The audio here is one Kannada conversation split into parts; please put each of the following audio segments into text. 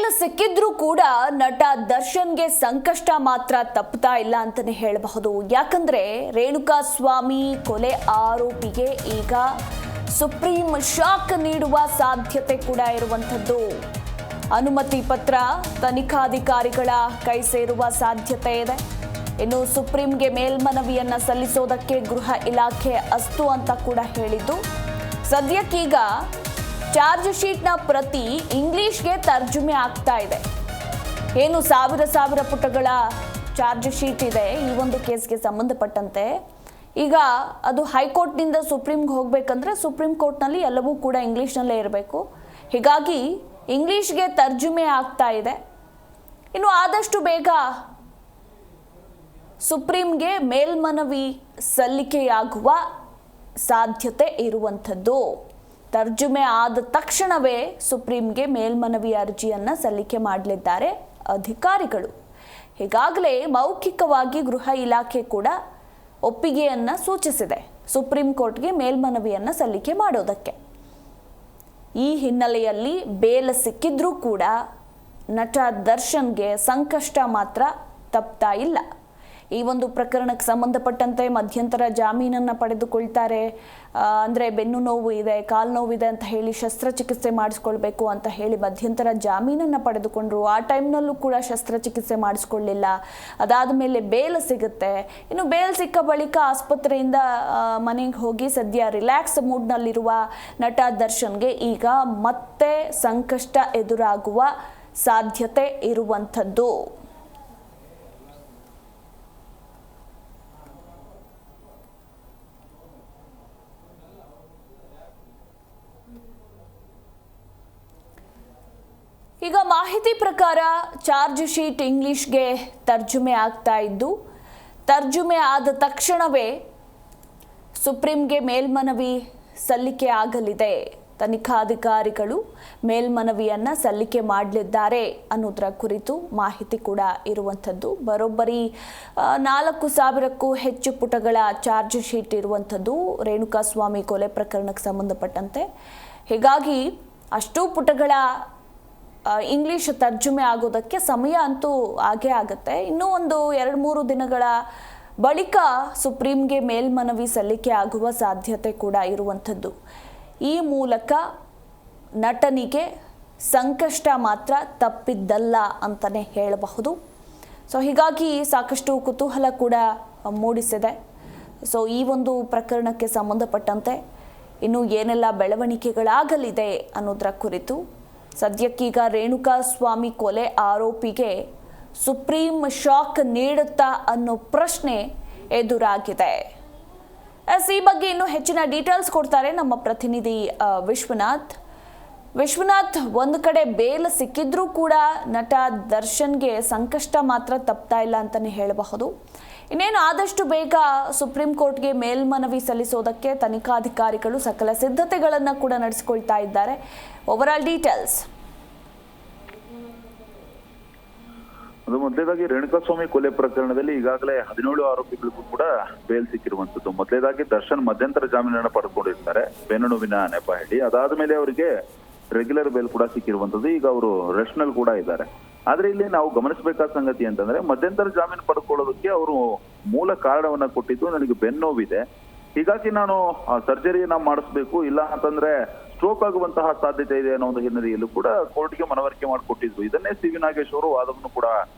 ಬೇಲ್ ಸಿಕ್ಕಿದ್ರೂ ಕೂಡ ನಟ ದರ್ಶನ್ಗೆ ಸಂಕಷ್ಟ ಮಾತ್ರ ತಪ್ಪುತ್ತಾ ಇಲ್ಲ ಅಂತಾನೆ ಹೇಳಬಹುದು. ಯಾಕಂದ್ರೆ ರೇಣುಕಾಸ್ವಾಮಿ ಕೊಲೆ ಆರೋಪಿಗೆ ಈಗ ಸುಪ್ರೀಂ ಶಾಕ್ ನೀಡುವ ಸಾಧ್ಯತೆ ಕೂಡ ಇರುವಂಥದ್ದು. ಅನುಮತಿ ಪತ್ರ ತನಿಖಾಧಿಕಾರಿಗಳ ಕೈ ಸೇರುವ ಸಾಧ್ಯತೆ ಇದೆ. ಇನ್ನು ಸುಪ್ರೀಂಗೆ ಮೇಲ್ಮನವಿಯನ್ನ ಸಲ್ಲಿಸೋದಕ್ಕೆ ಗೃಹ ಇಲಾಖೆ ಅಸ್ತು ಅಂತ ಕೂಡ ಹೇಳಿದ್ದು. ಸದ್ಯಕ್ಕೀಗ ಚಾರ್ಜ್ ಶೀಟ್ನ ಪ್ರತಿ ಇಂಗ್ಲಿಷ್ಗೆ ತರ್ಜುಮೆ ಆಗ್ತಾ ಇದೆ. ಏನು ಸಾವಿರ ಪುಟಗಳ ಚಾರ್ಜ್ ಶೀಟ್ ಇದೆ ಈ ಒಂದು ಕೇಸ್ಗೆ ಸಂಬಂಧಪಟ್ಟಂತೆ. ಈಗ ಅದು ಹೈಕೋರ್ಟ್ನಿಂದ ಸುಪ್ರೀಂಗೆ ಹೋಗಬೇಕಂದ್ರೆ ಸುಪ್ರೀಂ ಕೋರ್ಟ್ನಲ್ಲಿ ಎಲ್ಲವೂ ಕೂಡ ಇಂಗ್ಲೀಷ್ನಲ್ಲೇ ಇರಬೇಕು. ಹೀಗಾಗಿ ಇಂಗ್ಲಿಷ್ಗೆ ತರ್ಜುಮೆ ಆಗ್ತಾ ಇದೆ. ಇನ್ನು ಆದಷ್ಟು ಬೇಗ ಸುಪ್ರೀಂಗೆ ಮೇಲ್ಮನವಿ ಸಲ್ಲಿಕೆಯಾಗುವ ಸಾಧ್ಯತೆ ಇರುವಂಥದ್ದು. ತರ್ಜುಮೆ ಆದ ತಕ್ಷಣವೇ ಸುಪ್ರೀಂಗೆ ಮೇಲ್ಮನವಿ ಅರ್ಜಿಯನ್ನು ಸಲ್ಲಿಕೆ ಮಾಡಲಿದ್ದಾರೆ ಅಧಿಕಾರಿಗಳು. ಈಗಾಗಲೇ ಮೌಖಿಕವಾಗಿ ಗೃಹ ಇಲಾಖೆ ಕೂಡ ಒಪ್ಪಿಗೆಯನ್ನು ಸೂಚಿಸಿದೆ ಸುಪ್ರೀಂ ಕೋರ್ಟ್ಗೆ ಮೇಲ್ಮನವಿಯನ್ನು ಸಲ್ಲಿಕೆ ಮಾಡೋದಕ್ಕೆ. ಈ ಹಿನ್ನೆಲೆಯಲ್ಲಿ ಬೇಲ್ ಸಿಕ್ಕಿದ್ರೂ ಕೂಡ ನಟ ದರ್ಶನ್ಗೆ ಸಂಕಷ್ಟ ಮಾತ್ರ ತಪ್ತಾ ಇಲ್ಲ. ಈ ಒಂದು ಪ್ರಕರಣಕ್ಕೆ ಸಂಬಂಧಪಟ್ಟಂತೆ ಮಧ್ಯಂತರ ಜಾಮೀನನ್ನು ಪಡೆದುಕೊಳ್ತಾರೆ. ಅಂದರೆ ಬೆನ್ನು ನೋವು ಇದೆ, ಕಾಲು ನೋವಿದೆ ಅಂತ ಹೇಳಿ ಶಸ್ತ್ರಚಿಕಿತ್ಸೆ ಮಾಡಿಸ್ಕೊಳ್ಬೇಕು ಅಂತ ಹೇಳಿ ಮಧ್ಯಂತರ ಜಾಮೀನನ್ನು ಪಡೆದುಕೊಂಡ್ರು. ಆ ಟೈಮ್ನಲ್ಲೂ ಕೂಡ ಶಸ್ತ್ರಚಿಕಿತ್ಸೆ ಮಾಡಿಸ್ಕೊಳ್ಳಿಲ್ಲ. ಅದಾದ ಮೇಲೆ ಬೇಲ್ ಸಿಗುತ್ತೆ. ಇನ್ನು ಬೇಲ್ ಸಿಕ್ಕ ಬಳಿಕ ಆಸ್ಪತ್ರೆಯಿಂದ ಮನೆಗೆ ಹೋಗಿ ಸದ್ಯ ರಿಲ್ಯಾಕ್ಸ್ ಮೂಡ್ನಲ್ಲಿರುವ ನಟ ದರ್ಶನ್ಗೆ ಈಗ ಮತ್ತೆ ಸಂಕಷ್ಟ ಎದುರಾಗುವ ಸಾಧ್ಯತೆ ಇರುವಂಥದ್ದು. ಈಗ ಮಾಹಿತಿ ಪ್ರಕಾರ ಚಾರ್ಜ್ ಶೀಟ್ ಇಂಗ್ಲಿಷ್ಗೆ ತರ್ಜುಮೆ ಆಗ್ತಾ ಇದ್ದು, ತರ್ಜುಮೆ ಆದ ತಕ್ಷಣವೇ ಸುಪ್ರೀಂಗೆ ಮೇಲ್ಮನವಿ ಸಲ್ಲಿಕೆ ಆಗಲಿದೆ. ತನಿಖಾಧಿಕಾರಿಗಳು ಮೇಲ್ಮನವಿಯನ್ನು ಸಲ್ಲಿಕೆ ಮಾಡಲಿದ್ದಾರೆ ಅನ್ನೋದರ ಕುರಿತು ಮಾಹಿತಿ ಕೂಡ ಇರುವಂಥದ್ದು. ಬರೋಬ್ಬರಿ 4,000ಕ್ಕೂ ಹೆಚ್ಚು ಪುಟಗಳ ಚಾರ್ಜ್ ಶೀಟ್ ಇರುವಂಥದ್ದು ರೇಣುಕಾಸ್ವಾಮಿ ಕೊಲೆ ಪ್ರಕರಣಕ್ಕೆ ಸಂಬಂಧಪಟ್ಟಂತೆ. ಹೀಗಾಗಿ ಅಷ್ಟೂ ಪುಟಗಳ ಇಂಗ್ಲಿಷ್ ತರ್ಜುಮೆ ಆಗೋದಕ್ಕೆ ಸಮಯ ಅಂತೂ ಆಗೇ ಆಗುತ್ತೆ. ಇನ್ನೂ ಒಂದು 2-3 ದಿನಗಳ ಬಳಿಕ ಸುಪ್ರೀಂಗೆ ಮೇಲ್ಮನವಿ ಸಲ್ಲಿಕೆ ಆಗುವ ಸಾಧ್ಯತೆ ಕೂಡ ಇರುವಂಥದ್ದು. ಈ ಮೂಲಕ ನಟನಿಗೆ ಸಂಕಷ್ಟ ಮಾತ್ರ ತಪ್ಪಿದ್ದಲ್ಲ ಅಂತಲೇ ಹೇಳಬಹುದು. ಸೊ ಹೀಗಾಗಿ ಸಾಕಷ್ಟು ಕುತೂಹಲ ಕೂಡ ಮೂಡಿಸಿದೆ. ಸೊ ಈ ಒಂದು ಪ್ರಕರಣಕ್ಕೆ ಸಂಬಂಧಪಟ್ಟಂತೆ ಇನ್ನು ಏನೆಲ್ಲ ಬೆಳವಣಿಗೆಗಳಾಗಲಿದೆ ಅನ್ನೋದರ ಕುರಿತು ಸದ್ಯಕ್ಕೀಗ ರೇಣುಕಾಸ್ವಾಮಿ ಕೊಲೆ ಆರೋಪಿಗೆ ಸುಪ್ರೀಂ ಶಾಕ್ ನೀಡುತ್ತಾ ಅನ್ನೋ ಪ್ರಶ್ನೆ ಎದುರಾಗಿದೆ. ಈ ಬಗ್ಗೆ ಇನ್ನೂ ಹೆಚ್ಚಿನ ಡೀಟೇಲ್ಸ್ ಕೊಡ್ತಾರೆ ನಮ್ಮ ಪ್ರತಿನಿಧಿ ವಿಶ್ವನಾಥ್. ಒಂದು ಕಡೆ ಬೇಲ್ ಸಿಕ್ಕಿದ್ರೂ ಕೂಡ ನಟ ದರ್ಶನ್ಗೆ ಸಂಕಷ್ಟ ಮಾತ್ರ ತಪ್ತಾ ಇಲ್ಲ ಅಂತಾನೆ ಹೇಳಬಹುದು. ಇನ್ನೇನು ಆದಷ್ಟು ಬೇಗ ಸುಪ್ರೀಂ ಕೋರ್ಟ್ಗೆ ಮೇಲ್ಮನವಿ ಸಲ್ಲಿಸೋದಕ್ಕೆ ತನಿಖಾಧಿಕಾರಿಗಳು ಸಕಲ ಸಿದ್ಧತೆಗಳನ್ನು ಕೂಡ ನಡೆಸಿಕೊಳ್ತಾ ಇದ್ದಾರೆ. Overall details. ಅದು ಮೊದಲೇದಾಗಿ ರೇಣುಕಾಸ್ವಾಮಿ ಕೊಲೆ ಪ್ರಕರಣದಲ್ಲಿ ಈಗಾಗಲೇ 17 ಆರೋಪಿಗಳಿಗೂ ಕೂಡ ಬೇಲ್ ಸಿಕ್ಕಿರುವಂತದ್ದು. ಮೊದಲೇದಾಗಿ ದರ್ಶನ್ ಮಧ್ಯಂತರ ಜಾಮೀನನ್ನು ಪಡೆದುಕೊಂಡಿರ್ತಾರೆ ಬೆನ್ನು ನೋವಿನ ನೆಪ ಹೇಳಿ. ಅದಾದ ಮೇಲೆ ಅವರಿಗೆ ರೆಗ್ಯುಲರ್ ಬೇಲ್ ಕೂಡ ಸಿಕ್ಕಿರುವಂತದ್ದು. ಈಗ ಅವರು ರೆಸ್ಟ್ ನಲ್ಲಿ ಕೂಡ ಇದ್ದಾರೆ. ಆದ್ರೆ ಇಲ್ಲಿ ನಾವು ಗಮನಿಸಬೇಕಾದ ಸಂಗತಿ ಅಂತಂದ್ರೆ ಮಧ್ಯಂತರ ಜಾಮೀನು ಪಡ್ಕೊಳ್ಳೋದಕ್ಕೆ ಅವರು ಮೂಲ ಕಾರಣವನ್ನ ಕೊಟ್ಟಿದ್ದು, ನನಗೆ ಬೆನ್ನು ನೋವಿದೆ, ಹೀಗಾಗಿ ನಾನು ಸರ್ಜರಿಯನ್ನ ಮಾಡಿಸ್ಬೇಕು, ಇಲ್ಲ ಅಂತಂದ್ರೆ ಸ್ಟ್ರೋಕ್ ಆಗುವಂತಹ ಸಾಧ್ಯತೆ ಇದೆ ಅನ್ನೋ ಒಂದು ಹಿನ್ನೆಲೆಯಲ್ಲೂ ಕೂಡ ಕೋರ್ಟ್ಗೆ ಮನವರಿಕೆ ಮಾಡಿಕೊಟ್ಟಿದ್ರು. ಇದನ್ನೇ ಸಿ.ವಿ. ನಾಗೇಶ್ ಅವರು ವಾದವನ್ನು ಕೂಡ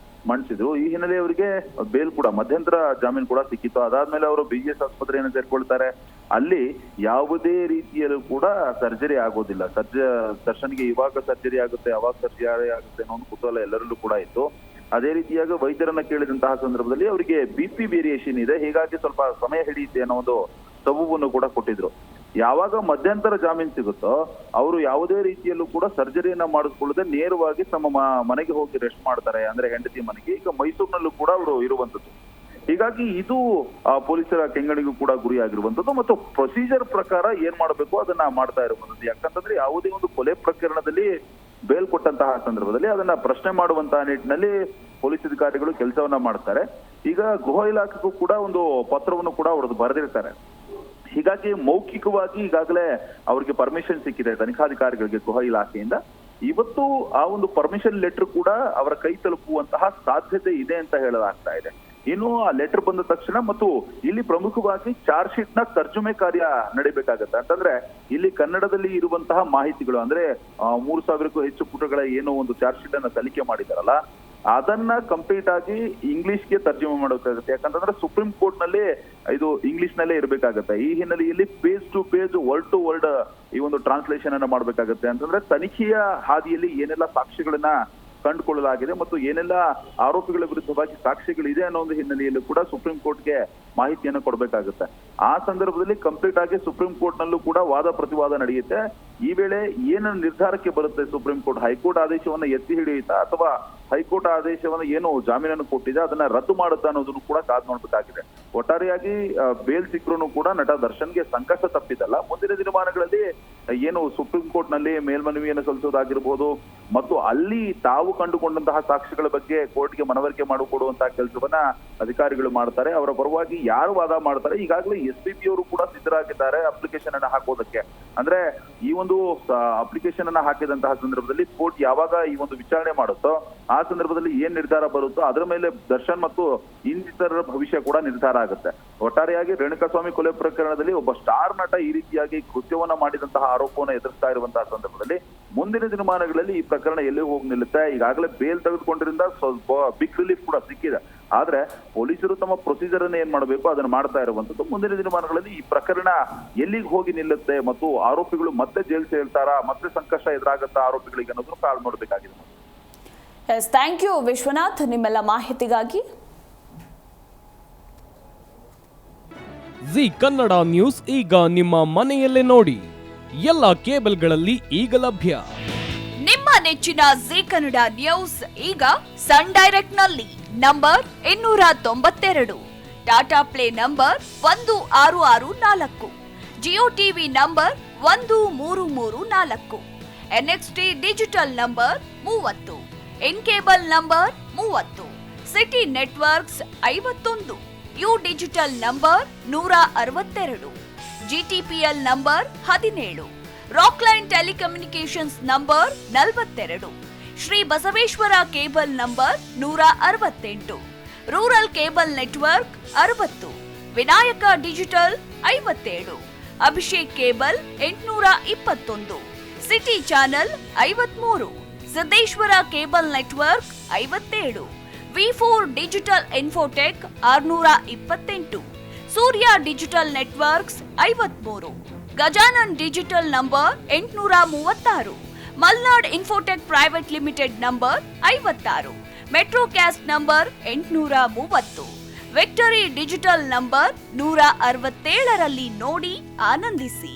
ಮಂಡಿಸಿದ್ರು. ಈ ಹಿನ್ನೆಲೆ ಅವರಿಗೆ ಬೇಲ್ ಕೂಡ ಮಧ್ಯಂತರ ಜಾಮೀನು ಕೂಡ ಸಿಕ್ಕಿತ್ತು. ಅದಾದ್ಮೇಲೆ ಅವರು BGS ಆಸ್ಪತ್ರೆಯನ್ನು ಸೇರ್ಕೊಳ್ತಾರೆ. ಅಲ್ಲಿ ಯಾವುದೇ ರೀತಿಯಲ್ಲೂ ಕೂಡ ಸರ್ಜರಿ ಆಗೋದಿಲ್ಲ. ದರ್ಶನ್ಗೆ ಇವಾಗ ಸರ್ಜರಿ ಆಗುತ್ತೆ, ಅವಾಗ ಸರ್ಜರಿ ಆಗುತ್ತೆ ಅನ್ನೋ ಒಂದು ಕುತೂಹಲ ಎಲ್ಲರಲ್ಲೂ ಕೂಡ ಇತ್ತು. ಅದೇ ರೀತಿಯಾಗಿ ವೈದ್ಯರನ್ನ ಕೇಳಿದಂತಹ ಸಂದರ್ಭದಲ್ಲಿ ಅವರಿಗೆ BP ವೇರಿಯೇಷನ್ ಇದೆ, ಹೀಗಾಗಿ ಸ್ವಲ್ಪ ಸಮಯ ಹಿಡಿಯುತ್ತೆ ಅನ್ನೋ ಒಂದು ಸಬೂಬನ್ನು ಕೂಡ ಕೊಟ್ಟಿದ್ರು. ಯಾವಾಗ ಮಧ್ಯಂತರ ಜಾಮೀನು ಸಿಗುತ್ತೋ ಅವರು ಯಾವುದೇ ರೀತಿಯಲ್ಲೂ ಕೂಡ ಸರ್ಜರಿಯನ್ನ ಮಾಡಿಸ್ಕೊಳ್ಳದೆ ನೇರವಾಗಿ ತಮ್ಮ ಮನೆಗೆ ಹೋಗಿ ರೆಸ್ಟ್ ಮಾಡ್ತಾರೆ, ಅಂದ್ರೆ ಹೆಂಡತಿ ಮನೆಗೆ. ಈಗ ಮೈಸೂರಿನಲ್ಲೂ ಕೂಡ ಅವರು ಇರುವಂತದ್ದು. ಹೀಗಾಗಿ ಇದು ಪೊಲೀಸರ ಕೆಂಗಣಿಗೂ ಕೂಡ ಗುರಿಯಾಗಿರುವಂತದ್ದು ಮತ್ತು ಪ್ರೊಸೀಜರ್ ಪ್ರಕಾರ ಏನ್ ಮಾಡಬೇಕು ಅದನ್ನ ಮಾಡ್ತಾ ಇರುವಂತದ್ದು. ಯಾಕಂತಂದ್ರೆ ಯಾವುದೇ ಒಂದು ಕೊಲೆ ಪ್ರಕರಣದಲ್ಲಿ ಬೇಲ್ ಕೊಟ್ಟಂತಹ ಸಂದರ್ಭದಲ್ಲಿ ಅದನ್ನ ಪ್ರಶ್ನೆ ಮಾಡುವಂತಹ ನಿಟ್ಟಿನಲ್ಲಿ ಪೊಲೀಸ್ ಅಧಿಕಾರಿಗಳು ಕೆಲಸವನ್ನ ಮಾಡ್ತಾರೆ. ಈಗ ಗೃಹ ಇಲಾಖೆಗೂ ಕೂಡ ಒಂದು ಪತ್ರವನ್ನು ಕೂಡ ಅವ್ರದ್ದು ಬರೆದಿರ್ತಾರೆ. ಹೀಗಾಗಿ ಮೌಖಿಕವಾಗಿ ಈಗಾಗಲೇ ಅವರಿಗೆ ಪರ್ಮಿಷನ್ ಸಿಕ್ಕಿದೆ ತನಿಖಾಧಿಕಾರಿಗಳಿಗೆ ಗೃಹ ಇಲಾಖೆಯಿಂದ. ಇವತ್ತು ಆ ಒಂದು ಪರ್ಮಿಷನ್ ಲೆಟರ್ ಕೂಡ ಅವರ ಕೈ ತಲುಪುವಂತಹ ಸಾಧ್ಯತೆ ಇದೆ ಅಂತ ಹೇಳಲಾಗ್ತಾ ಇದೆ. ಇನ್ನು ಆ ಲೆಟರ್ ಬಂದ ತಕ್ಷಣ ಮತ್ತು ಇಲ್ಲಿ ಪ್ರಮುಖವಾಗಿ ಚಾರ್ಜ್ ಶೀಟ್ ನ ತರ್ಜುಮೆ ಕಾರ್ಯ ನಡಿಬೇಕಾಗತ್ತೆ. ಅಂತಂದ್ರೆ ಇಲ್ಲಿ ಕನ್ನಡದಲ್ಲಿ ಇರುವಂತಹ ಮಾಹಿತಿಗಳು ಅಂದ್ರೆ 3,000ಕ್ಕೂ ಹೆಚ್ಚು ಪುಟಗಳ ಏನೋ ಒಂದು ಚಾರ್ಜ್ ಶೀಟ್ ಅನ್ನ ತನಿಖೆ ಮಾಡಿದಾರಲ್ಲ, ಅದನ್ನ ಕಂಪ್ಲೀಟ್ ಆಗಿ ಇಂಗ್ಲಿಷ್ಗೆ ತರ್ಜುಮೆ ಮಾಡಬೇಕಾಗುತ್ತೆ. ಯಾಕಂತಂದ್ರೆ ಸುಪ್ರೀಂ ಕೋರ್ಟ್ ನಲ್ಲಿ ಇದು ಇಂಗ್ಲಿಷ್ ನಲ್ಲೇ ಇರಬೇಕಾಗತ್ತೆ. ಈ ಹಿನ್ನೆಲೆಯಲ್ಲಿ page to page, word to word ಈ ಒಂದು ಟ್ರಾನ್ಸ್ಲೇಷನ್ ಅನ್ನ ಮಾಡ್ಬೇಕಾಗತ್ತೆ. ಅಂತಂದ್ರೆ ತನಿಖೆಯ ಹಾದಿಯಲ್ಲಿ ಏನೆಲ್ಲ ಸಾಕ್ಷಿಗಳನ್ನ ಕಂಡುಕೊಳ್ಳಲಾಗಿದೆ ಮತ್ತು ಏನೆಲ್ಲ ಆರೋಪಿಗಳ ವಿರುದ್ಧವಾಗಿ ಸಾಕ್ಷಿಗಳಿದೆ ಅನ್ನೋ ಒಂದು ಹಿನ್ನೆಲೆಯಲ್ಲೂ ಕೂಡ ಸುಪ್ರೀಂ ಕೋರ್ಟ್ಗೆ ಮಾಹಿತಿಯನ್ನು ಕೊಡಬೇಕಾಗುತ್ತೆ. ಆ ಸಂದರ್ಭದಲ್ಲಿ ಕಂಪ್ಲೀಟ್ ಆಗಿ ಸುಪ್ರೀಂ ಕೋರ್ಟ್ ನಲ್ಲೂ ಕೂಡ ವಾದ ಪ್ರತಿವಾದ ನಡೆಯುತ್ತೆ. ಈ ವೇಳೆ ಏನು ನಿರ್ಧಾರಕ್ಕೆ ಬರುತ್ತೆ ಸುಪ್ರೀಂ ಕೋರ್ಟ್, ಹೈಕೋರ್ಟ್ ಆದೇಶವನ್ನ ಎತ್ತಿ ಹಿಡಿಯುತ್ತಾ ಅಥವಾ ಹೈಕೋರ್ಟ್ ಆದೇಶವನ್ನ ಏನು ಜಾಮೀನನ್ನು ಕೊಟ್ಟಿದೆ ಅದನ್ನ ರದ್ದು ಮಾಡುತ್ತಾ ಅನ್ನೋದನ್ನು ಕೂಡ ಕಾದು ನೋಡ್ಬೇಕಾಗಿದೆ. ಒಟ್ಟಾರೆಯಾಗಿ ಬೇಲ್ ಸಿಕ್ಕರೂ ಕೂಡ ನಟ ದರ್ಶನ್ಗೆ ಸಂಕಷ್ಟ ತಪ್ಪಿದಲ್ಲ. ಮುಂದಿನ ದಿನಮಾನಗಳಲ್ಲಿ ಏನು ಸುಪ್ರೀಂ ಕೋರ್ಟ್ ನಲ್ಲಿ ಮೇಲ್ಮನವಿಯನ್ನು ಸಲ್ಲಿಸೋದಾಗಿರ್ಬೋದು ಮತ್ತು ಅಲ್ಲಿ ತಾವು ಕಂಡುಕೊಂಡಂತಹ ಸಾಕ್ಷಿಗಳ ಬಗ್ಗೆ ಕೋರ್ಟ್ಗೆ ಮನವರಿಕೆ ಮಾಡಿಕೊಡುವಂತಹ ಕೆಲಸವನ್ನ ಅಧಿಕಾರಿಗಳು ಮಾಡ್ತಾರೆ. ಅವರ ಪರವಾಗಿ ಯಾರು ವಾದ ಮಾಡ್ತಾರೆ, ಈಗಾಗಲೇ SPP ಅವರು ಕೂಡ ಸಿದ್ಧರಾಗಿದ್ದಾರೆ ಅಪ್ಲಿಕೇಶನ್ ಅನ್ನ ಹಾಕೋದಕ್ಕೆ. ಅಂದ್ರೆ ಈ ಒಂದು ಅಪ್ಲಿಕೇಶನ್ ಅನ್ನ ಹಾಕಿದಂತಹ ಸಂದರ್ಭದಲ್ಲಿ ಕೋರ್ಟ್ ಯಾವಾಗ ಈ ಒಂದು ವಿಚಾರಣೆ ಮಾಡುತ್ತೋ ಆ ಸಂದರ್ಭದಲ್ಲಿ ಏನ್ ನಿರ್ಧಾರ ಬರುತ್ತೋ ಅದರ ಮೇಲೆ ದರ್ಶನ್ ಮತ್ತು ಇನ್ನಿತರರ ಭವಿಷ್ಯ ಕೂಡ ನಿರ್ಧಾರ ಆಗುತ್ತೆ. ಒಟ್ಟಾರೆಯಾಗಿ ರೇಣುಕಾಸ್ವಾಮಿ ಕೊಲೆ ಪ್ರಕರಣದಲ್ಲಿ ಒಬ್ಬ ಸ್ಟಾರ್ ನಟ ಈ ರೀತಿಯಾಗಿ ಕೃತ್ಯವನ್ನ ಮಾಡಿದಂತಹ ಆರೋಪವನ್ನು ಎದುರಿಸ್ತಾ ಇರುವಂತಹ ಸಂದರ್ಭದಲ್ಲಿ ಮುಂದಿನ ದಿನಮಾನಗಳಲ್ಲಿ ಈ ಪ್ರಕರಣ ಎಲ್ಲಿ ಹೋಗಿ ನಿಲ್ಲುತ್ತೆ. ಈಗಾಗಲೇ ಬೇಲ್ ತೆಗೆದುಕೊಂಡಿರಿಂದ ಸ್ವಲ್ಪ ಬಿಗ್ ರಿಲೀಫ್ ಕೂಡ ಸಿಕ್ಕಿದೆ. ಆದ್ರೆ ಪೊಲೀಸರು ತಮ್ಮ ಪ್ರೊಸೀಜರ್ ಅನ್ನ ಏನ್ ಮಾಡಬೇಕು ಅದನ್ನ ಮಾಡ್ತಾ ಇರುವಂತದ್ದು. ಮುಂದಿನ ದಿನಮಾನಗಳಲ್ಲಿ ಈ ಪ್ರಕರಣ ಎಲ್ಲಿಗೆ ಹೋಗಿ ನಿಲ್ಲುತ್ತೆ ಮತ್ತು ಆರೋಪಿಗಳು ಮತ್ತೆ ಜೈಲ್ ಸೇರ್ತಾರಾ, ಮತ್ತೆ ಸಂಕಷ್ಟ ಎದುರಾಗುತ್ತಾ ಆರೋಪಿಗಳಿಗೆ ಅನ್ನೋದನ್ನು ಕಾದು ನೋಡಬೇಕಾಗಿದೆ. ಥ್ಯಾಂಕ್ ಯು ವಿಶ್ವನಾಥ್ ನಿಮ್ಮೆಲ್ಲ ಮಾಹಿತಿಗಾಗಿ. ಜಿ ಕನ್ನಡ ನ್ಯೂಸ್ ಈಗ ನಿಮ್ಮ ಮನೆಯಲ್ಲೇ ನೋಡಿ, ಎಲ್ಲ ಕೇಬಲ್ಗಳಲ್ಲಿ ಈಗ ಲಭ್ಯ. ನಿಮ್ಮ ನೆಚ್ಚಿನ ಜಿ ಕನ್ನಡ ನ್ಯೂಸ್ ಈಗ ಸನ್ ಡೈರೆಕ್ಟ್ ನಲ್ಲಿ number 292, Tata play number 1664, Jio TV number 1334, NXT digital number 30, in cable number 30, city networks 51, U digital number 162, GTPL number 17, Rockline telecommunications number 42, Shri Basaveshwara cable number 168, rural cable network 60, Vinayaka digital 57, Abhishek cable 821, city channel 53, Siddeshwara cable network 57, V4 digital Infotech 628, Surya digital networks 53, Gajanan digital number 836, Malnad Infotech private limited number 56, Metrocast number 830, Victory digital number 167ರಲ್ಲಿ ನೋಡಿ ಆನಂದಿಸಿ.